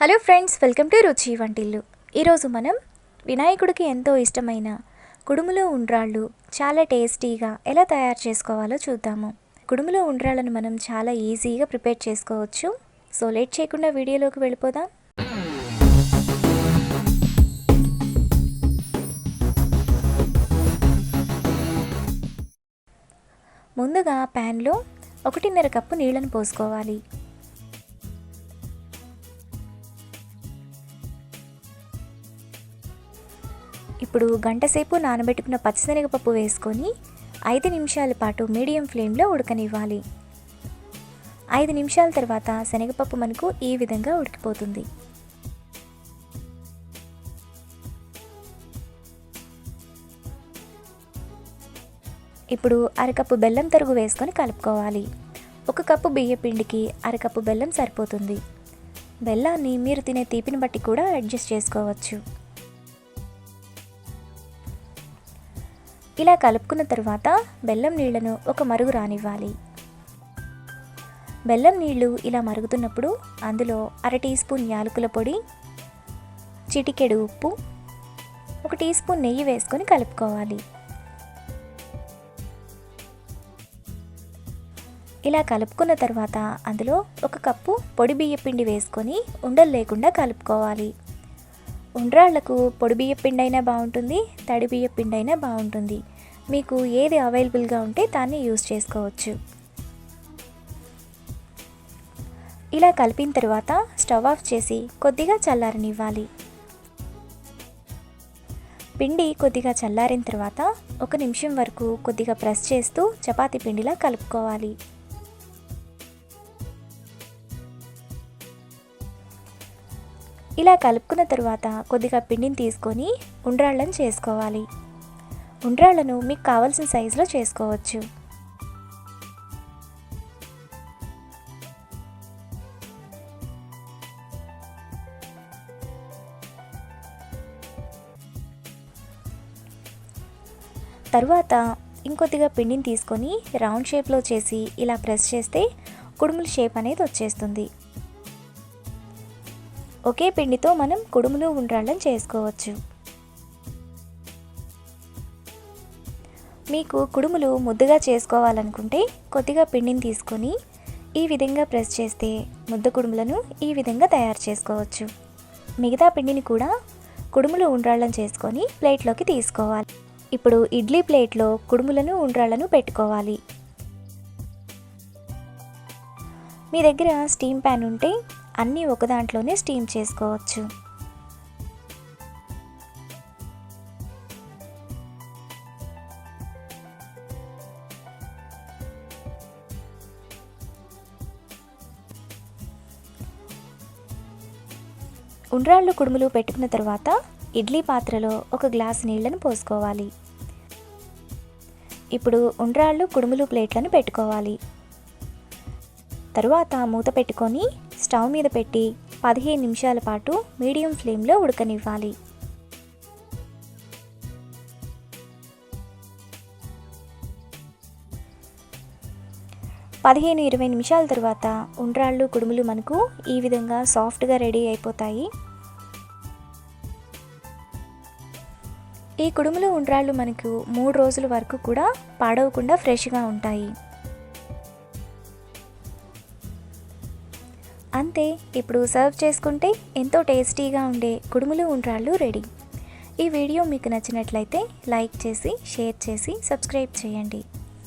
Hello friends, welcome to రుచి వంటిల్లు. ఈరోజు మనం వినాయకుడికి ఎంతో ఇష్టమైన కుడుములు ఉండ్రాళ్ళు చాలా టేస్టీగా ఎలా తయారు చేసుకోవాలో చూద్దాము. కుడుములు ఉండ్రాళ్ళను మనం చాలా ఈజీగా ప్రిపేర్ చేసుకోవచ్చు. సో లేట్ చేయకుండా వీడియోలోకి వెళ్ళిపోదాం. ముందుగా ప్యాన్లో 1.5 కప్పు నీళ్ళను పోసుకోవాలి. ఇప్పుడు గంటసేపు నానబెట్టుకున్న పచ్చిశనగపప్పు వేసుకొని 5 నిమిషాల పాటు మీడియం ఫ్లేమ్లో ఉడకనివ్వాలి. 5 నిమిషాల తర్వాత శనగపప్పు మనకు ఈ విధంగా ఉడికిపోతుంది. ఇప్పుడు అరకప్పు బెల్లం తరుగు వేసుకొని కలుపుకోవాలి. 1 కప్పు బియ్య పిండికి అరకప్పు బెల్లం సరిపోతుంది. బెల్లాన్ని మీరు తినే తీపిని బట్టి కూడా అడ్జస్ట్ చేసుకోవచ్చు. ఇలా కలుపుకున్న తర్వాత బెల్లం నీళ్లను ఒక మరుగు రానివ్వాలి. బెల్లం నీళ్లు ఇలా మరుగుతున్నప్పుడు అందులో 1/2 టీ స్పూన్ యాలకుల పొడి, చిటికెడు ఉప్పు, 1 టీ స్పూన్ నెయ్యి వేసుకొని కలుపుకోవాలి. ఇలా కలుపుకున్న తర్వాత అందులో 1 కప్పు పొడి బియ్య పిండి వేసుకొని ఉండలు లేకుండా కలుపుకోవాలి. ఉండ్రాళ్లకు పొడి బియ్య పిండి అయినా బాగుంటుంది, తడి బియ్య పిండి అయినా బాగుంటుంది. మీకు ఏది అవైలబుల్గా ఉంటే దాన్ని యూజ్ చేసుకోవచ్చు. ఇలా కలిపిన తర్వాత స్టవ్ ఆఫ్ చేసి కొద్దిగా చల్లారనివ్వాలి. పిండి కొద్దిగా చల్లారిన తర్వాత 1 నిమిషం వరకు కొద్దిగా ప్రెస్ చేస్తూ చపాతీ పిండిలా కలుపుకోవాలి. ఇలా కలుపుకున్న తర్వాత కొద్దిగా పిండిని తీసుకొని ఉండ్రాళ్ళను చేసుకోవాలి. ఉండ్రాళ్ళను మీకు కావాల్సిన సైజులో చేసుకోవచ్చు. తరువాత ఇంకొద్దిగా పిండిని తీసుకొని రౌండ్ షేప్లో చేసి ఇలా ప్రెస్ చేస్తే కుడుముల షేప్ అనేది వచ్చేస్తుంది. ఒకే పిండితో మనం కుడుములు ఉండ్రాళ్ళను చేసుకోవచ్చు. మీకు కుడుములు ముద్దగా చేసుకోవాలనుకుంటే కొద్దిగా పిండిని తీసుకొని ఈ విధంగా ప్రెస్ చేస్తే ముద్ద కుడుములను ఈ విధంగా తయారు చేసుకోవచ్చు. మిగతా పిండిని కూడా కుడుములు ఉండ్రాళ్ళను చేసుకొని ప్లేట్లోకి తీసుకోవాలి. ఇప్పుడు ఇడ్లీ ప్లేట్లో కుడుములను ఉండ్రాళ్ళను పెట్టుకోవాలి. మీ దగ్గర స్టీమ్ ప్యాన్ ఉంటే అన్నీ ఒక దాంట్లోనే స్టీమ్ చేసుకోవచ్చు. ఉండ్రాళ్ళు కుడుములు పెట్టుకున్న తర్వాత ఇడ్లీ పాత్రలో 1 గ్లాసు నీళ్లను పోసుకోవాలి. ఇప్పుడు ఉండ్రాళ్ళు కుడుములు ప్లేట్లను పెట్టుకోవాలి. తరువాత మూత పెట్టుకొని స్టవ్ మీద పెట్టి 15 నిమిషాల పాటు మీడియం ఫ్లేమ్లో ఉడకనివ్వాలి. పదిహేను 20 నిమిషాల తర్వాత ఉండ్రాళ్ళు కుడుములు మనకు ఈ విధంగా సాఫ్ట్గా రెడీ అయిపోతాయి. ఈ కుడుములు ఉండ్రాళ్ళు మనకు 3 రోజుల వరకు కూడా పాడవకుండా ఫ్రెష్గా ఉంటాయి. అంతే, ఇప్పుడు సర్వ్ చేసుకుంటే ఎంతో టేస్టీగా ఉండే కుడుములు ఉండ్రాళ్ళు రెడీ. ఈ వీడియో మీకు నచ్చినట్లయితే లైక్ చేసి, షేర్ చేసి, సబ్స్క్రైబ్ చేయండి.